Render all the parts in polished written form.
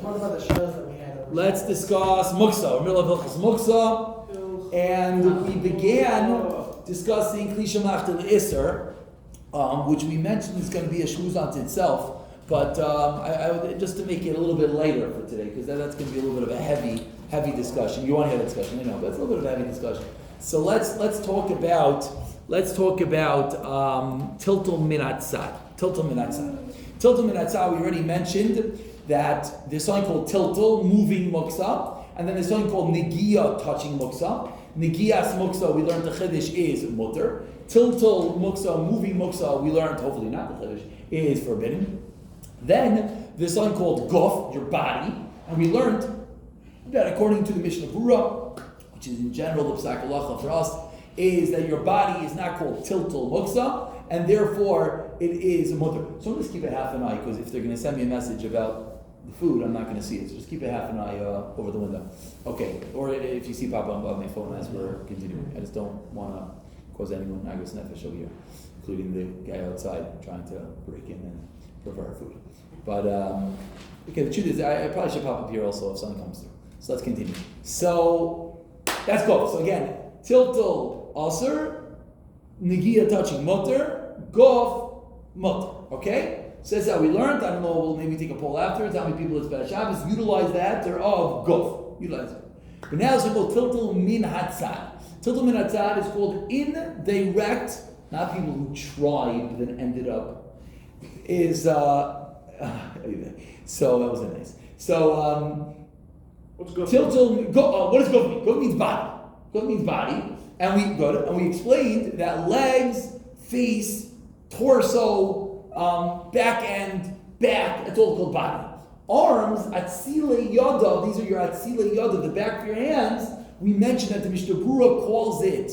talk about the shows that we had. Let's discuss Muktzah. We're in the middle of Hilchos Muktzah, and we began discussing Kli Shemachta L'Isser, which we mentioned is going to be a shmuz unto itself. But I would, just to make it a little bit lighter for today, because that's going to be a little bit of a heavy discussion. You want to have a discussion, I know, but it's a little bit of a heavy discussion. So let's talk about tiltul min hatzad. Tiltul min hatzad. Tiltul min hatzad. We already mentioned that there's something called tiltul, moving muktzah, and then there's something called negiah, touching muktzah. Negias muktzah, we learned the chiddush is mutter. Tiltul muktzah, moving muktzah, we learned, hopefully not the chiddush, is forbidden. Then there's something called guf, your body, and we learned that according to the Mishnah Berurah, which is in general the Psak Halachah for us, is that your body is not called tiltul muktzah, and therefore it is a mutter. So I'm just keep it half an eye, because if they're going to send me a message about the food, I'm not going to see it. So just keep it half an eye over the window. Okay, or if you see pop up on my phone as we're continuing. I just don't want to cause anyone agus nefesh over here, including the guy outside trying to break in and prefer food. But okay, the truth is, I probably should pop up here also if something comes through. So let's continue. So that's good. So again, tiltul aser, negiah touching mutter, gof mutter. Okay, so that's how we learned. I don't know. We'll maybe take a poll afterwards. How many people it's B'Shabbat Shabbos utilize that? They're of gof. Utilize it. But now it's called tiltul min hatzad. Tiltul min hatzad is called indirect. Not people who tried then ended up. Is so that wasn't nice. So what's good? Tiltul. What does gof mean? Gof means body. Gof means body, and we explained that legs, face, torso, back end, back. It's all called body. Arms, atzile yada. These are your atzile yada, the back of your hands. We mentioned that the Mishnah Berurah calls it.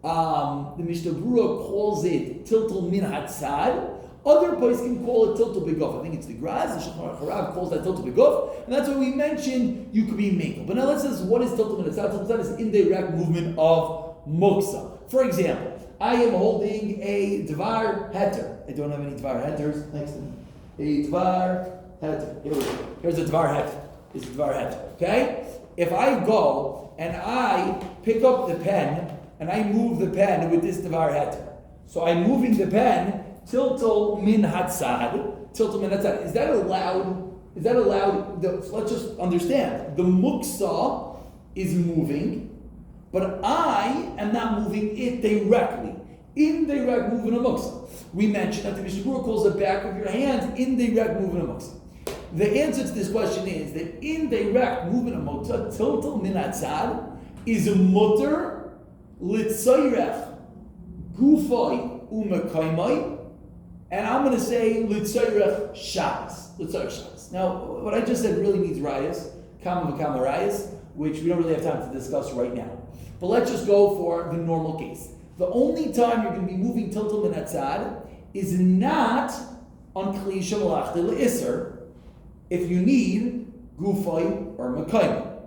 The Mishnah Berurah calls it tiltul min hatzad. Other places can call it tiltul begof. I think it's the Graz. The Shulchan Aruch calls that tiltul begof, and that's why we mentioned you could be mingle. But now let's say what is tiltul min hatzad? Tiltul is indirect movement of muktzah. For example, I am holding a dvar heter. I don't have any dvar heters next to me. A dvar heter. Here we go. Here's a dvar heter. This is a dvar heter. Okay? If I go and I pick up the pen and I move the pen with this dvar heter, so I'm moving the pen. Tiltul min hatzad. Tiltul min hatzad. Is that allowed? Is that allowed? Let's just understand. The muktzah is moving, but I am not moving it directly. Indirect movement of muktzah. We mentioned that the Mishnah Berurah calls the back of your hands indirect movement of muktzah. The answer to this question is that indirect movement of muktzah, tiltul min hatzad, is a mutter litzayrech gufay umekaymay. And I'm going to say L'tzayrech Shabbos. L'tzayrech Shabbos. Now, what I just said really means rayas, kama v'kama rayas, which we don't really have time to discuss right now. But let's just go for the normal case. The only time you're going to be moving tiltul min hatzad is not on Kli Shemachta L'Isser if you need gufay or mekayim.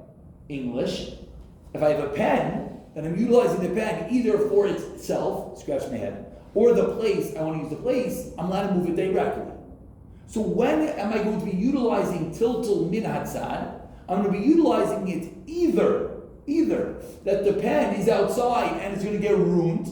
English, if I have a pen, then I'm utilizing the pen either for itself, scratch my head, or the place, I want to use the place, I'm allowed to move it directly. So when am I going to be utilizing tiltul min hatzad? I'm going to be utilizing it either that the pen is outside and it's going to get ruined,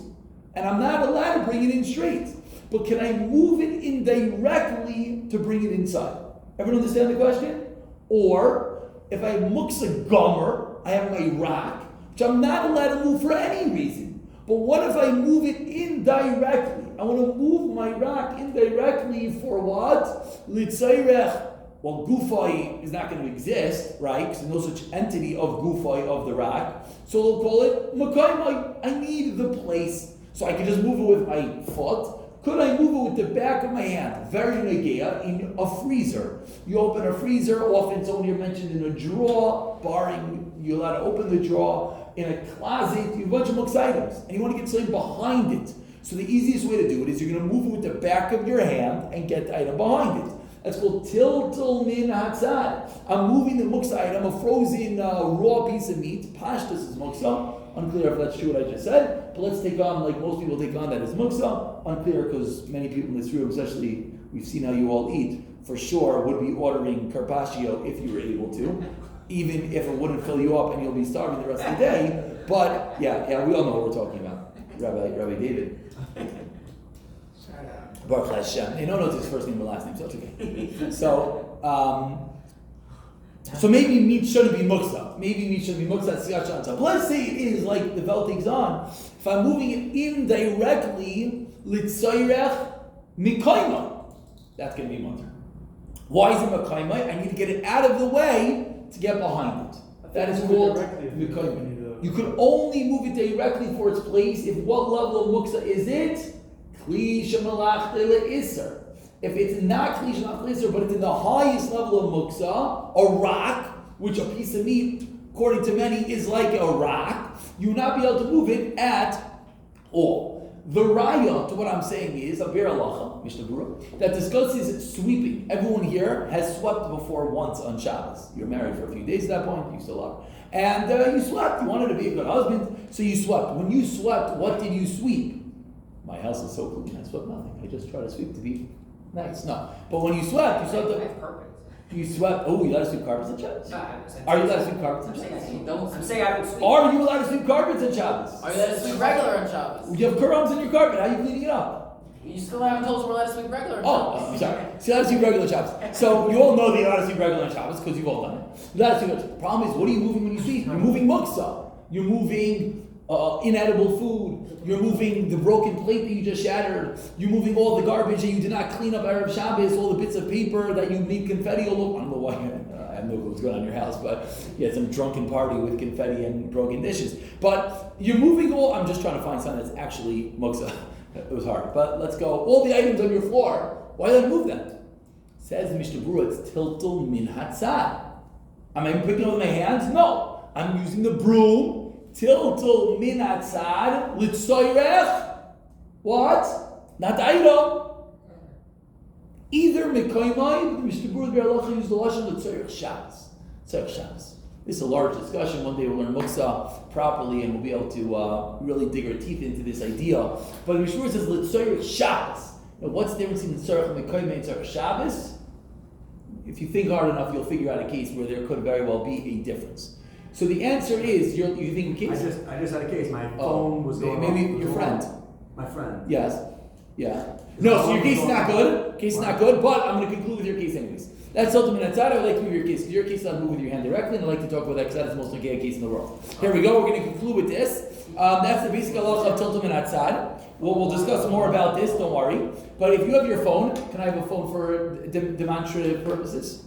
and I'm not allowed to bring it in straight. But can I move it indirectly to bring it inside? Everyone understand the question? Or if I have muktzah gomer, I have my rock, which I'm not allowed to move for any reason. But what if I move it indirectly? I want to move my rock indirectly for what? L'tzayrech. Well, gufay is not going to exist, right? Because there's no such entity of gufay of the rock. So they'll call it mekaymai. I need the place. So I can just move it with my foot. Could I move it with the back of my hand? Very negiah in a freezer. You open a freezer, often someone here mentioned in a drawer, barring you're allowed to open the drawer. In a closet, you have a bunch of muktzah items, and you want to get something behind it. So the easiest way to do it is you're going to move it with the back of your hand and get the item behind it. That's called tiltul min hatzad. I'm moving the muktzah item, a frozen raw piece of meat. Pashtus is muktzah. Unclear if that's true what I just said, but let's take on, like most people take on that as muktzah. Unclear because many people in this room, especially we've seen how you all eat, for sure would be ordering carpaccio if you were able to, even if it wouldn't fill you up and you'll be starving the rest of the day. But yeah, we all know what we're talking about. Rabbi David. Baruch Hashem. They don't know his first name or last name, so it's okay. So maybe meat shouldn't be muktzah. Maybe meat shouldn't be muktzah. But let's say it is like the Vel takes on. If I'm moving it indirectly, litzayrech mikaima, that's going to be mutter. Why is it mikaima? I need to get it out of the way to get behind it. That is called mikaima. You could only move it directly for its place if what level of muktzah is it? Kli shemalach le'isr. If it's not kli shemalach le'isr, but it's in the highest level of muktzah, a rock, which a piece of meat, according to many, is like a rock, you will not be able to move it at all. The raya to what I'm saying is a bir halacha, Mishnah Berurah, that discusses sweeping. Everyone here has swept before once on Shabbos. You're married for a few days at that point, you still are. And you swept. You wanted to be a good husband, so you swept. When you swept, what did you sweep? My house is so clean, I swept nothing. I just try to sweep to be nice. No. But when you swept, you swept. Oh, you allowed to sweep carpets in Shabbos? No, are you allowed to sweep carpets in Shabbos? I'm saying I don't sweep. Are you allowed to sweep carpets in Shabbos? Are you allowed to sweep regular on Shabbos? You have crumbs in your carpet. How are you cleaning it up? You still haven't told us we're allowed to sweep regular on Oh, Shabbos. I'm sorry. So you're allowed to sweep regular Shabbos. So you all know that you're allowed to sweep regular on Shabbos because you've all done it. You're allowed to sweep. The problem is, what are you moving when you sweep? You're moving muktzah. You're moving inedible food. You're moving the broken plate that you just shattered. You're moving all the garbage that you did not clean up Erev Shabbos, all the bits of paper that you made confetti all over. I don't know why. I have no clue what's going on in your house, but you had some drunken party with confetti and broken dishes. But you're moving all. I'm just trying to find something that's actually muktzah. It was hard, but let's go. All the items on your floor. Why not move them? Says the Mishnah Berurah, it's tiltul min hatzad. Am I picking up with my hands? No. I'm using the broom. Tiltul min hatzad litzoyrech. What? Not the item. Either mekaymai, the Mishnah Berurah Be'er Halacha used the lashon litzoyrech Shabbos. Tzorech Shabbos. This is a large discussion. One day we'll learn Muktzah properly and we'll be able to really dig our teeth into this idea. But the Mishnah Berurah says L'tzorech Shabbos. Now, what's the difference between Tzorech and Mekayim and Tzorech Shabbos? If you think hard enough, you'll figure out a case where there could very well be a difference. So the answer is, you think a case? I just had a case. My phone was going maybe off. your friend. My friend. Yes. Yeah. No, so your case is not good. Case is not good, but I'm going to conclude with your case anyways. That's ultimate outside. I would like to move your case because your case is not moving with your hand directly, and I'd like to talk about that because that is the most okay case in the world. Here we go. We're going to conclude with this. That's the basic halacha of tiltum and outside. We'll discuss more about this. Don't worry. But if you have your phone, can I have a phone for demonstrative purposes?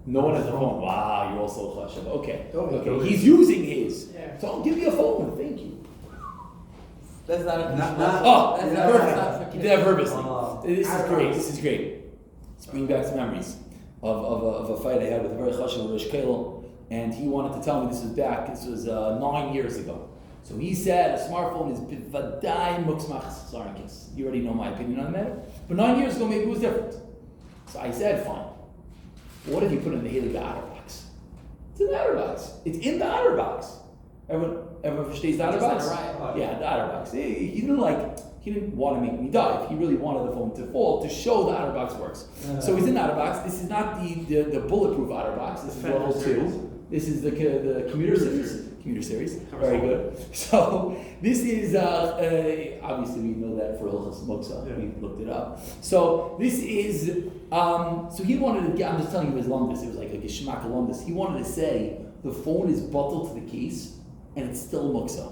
No one has a phone. Wow, you're all so chashav. Okay. He's using his. Yeah. So give me a phone. Thank you. That's not a Perfect. They have purpose. This is great. Let's bring back some memories of a fight I had with a very chashav Rosh Kollel, and he wanted to tell me this was 9 years ago. So he said a smartphone is bivadai muksmach sarkis. You already know my opinion on the matter. But 9 years ago, maybe it was different. So I said, fine. What if you put it in the Halachah OtterBox? It's in the OtterBox. It's in the OtterBox. Everyone verstees the OtterBox? Yeah, the OtterBox. He didn't want to make me dive. He really wanted the phone to fall to show the OtterBox works. So he's in the OtterBox. This is not the bulletproof OtterBox. This is level 2. This is the commuter series. Very good. So this is obviously we know that for Muktzah. Yeah. We looked it up. So this is so he wanted to get. I'm just telling you his lumdus. It was like a geschmack lumdus. He wanted to say the phone is bottled to the case and it's still Muktzah.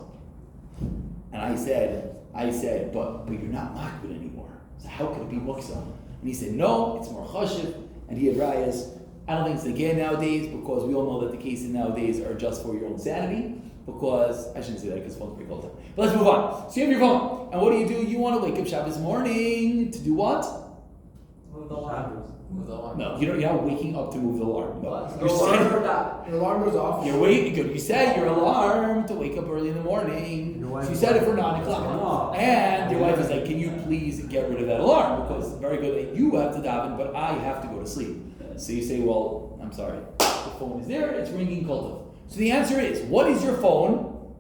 And I said, but you're not makbid anymore. So how could it be Muktzah? And he said, no, it's more chashiv. And he had rayas. I don't think it's the game nowadays because we all know that the cases nowadays are just for your own sanity. Because I shouldn't say that because phones break all the time. But let's move on. So you have your phone, and what do? You want to wake up Shabbos morning to do what? Move the alarm. No, you're not waking up to move the alarm. No, Your alarm goes off. You're waiting. Good. You said your alarm to wake up early in the morning. So you said it for 9 o'clock, and your wife is like, "Can you please get rid of that alarm? Because it's very good that you have to daven, but I have to go to sleep." So you say, well, I'm sorry. The phone is there, it's ringing kultiv. So the answer is, what is your phone?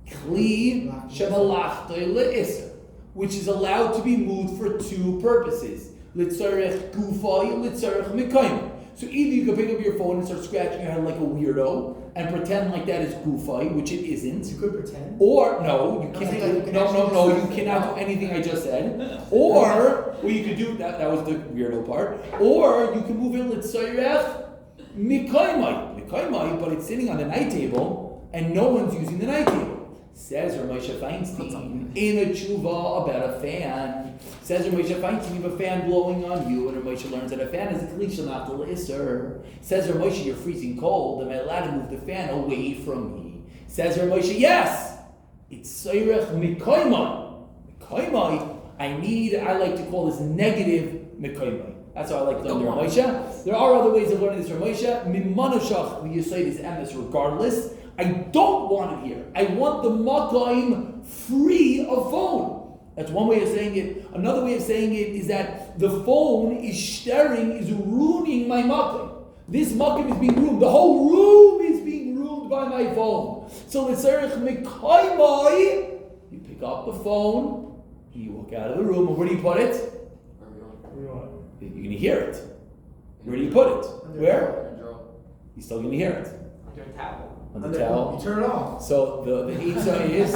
Kli shemalachta le'isr, which is allowed to be moved for 2 purposes. litzarech gufay, litzarech mikayim. So either you can pick up your phone and start scratching your head like a weirdo and pretend like that is gufay, which it isn't. You could pretend. Or no, you No, can't. say Do, like you can no, actually no, do you something. cannot do anything I just said. Or what you could do that was the weirdo part. Or you can move it litzarech mikaymai, but it's sitting on the night table and no one's using the night table. Says Moshe Feinstein in a tshuva about a fan. Says Moshe Feinstein, you have a fan blowing on you, and Moshe learns that a fan is a klisha, not the isser. Says Moshe, you're freezing cold. Am I allowed to move the fan away from me? Says Moshe, yes. It's seirech mikaymai. Mikaymai. I like to call this negative mikaymai. That's how I like to learn Rav Moshe. There are other ways of learning this Rav Moshe. Mimanashach, the Yisayid is emes regardless. I don't want it here. I want the makayim free of phone. That's one way of saying it. Another way of saying it is that the phone is ruining my makayim. This makayim is being ruined. The whole room is being ruined by my phone. So l'tzarech mikaymai, you pick up the phone, you walk out of the room, and where do you put it? You're going to hear it. Where do you put it? Where? You're still going to hear it. Under a towel. On the towel. You turn it off. So the Eitzah is,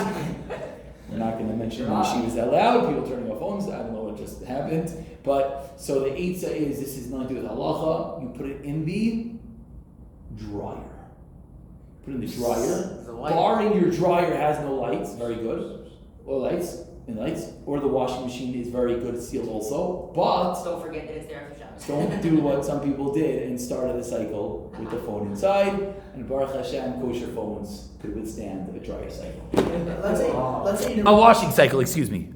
we're not going to mention when she was that loud, people turning off phones, I don't know what just happened. But, so the Eitzah is, this is not to do with Halachah, you put it in the dryer. Put it in the dryer. Barring your dryer has no lights, very good. Or lights. Or the washing machine is very good, it's sealed also. But Don't forget that it's there for Shabbos. don't do what some people did and started the cycle with the phone inside. And Baruch Hashem, kosher phones could withstand a dryer cycle. Let's say A washing cycle, excuse me.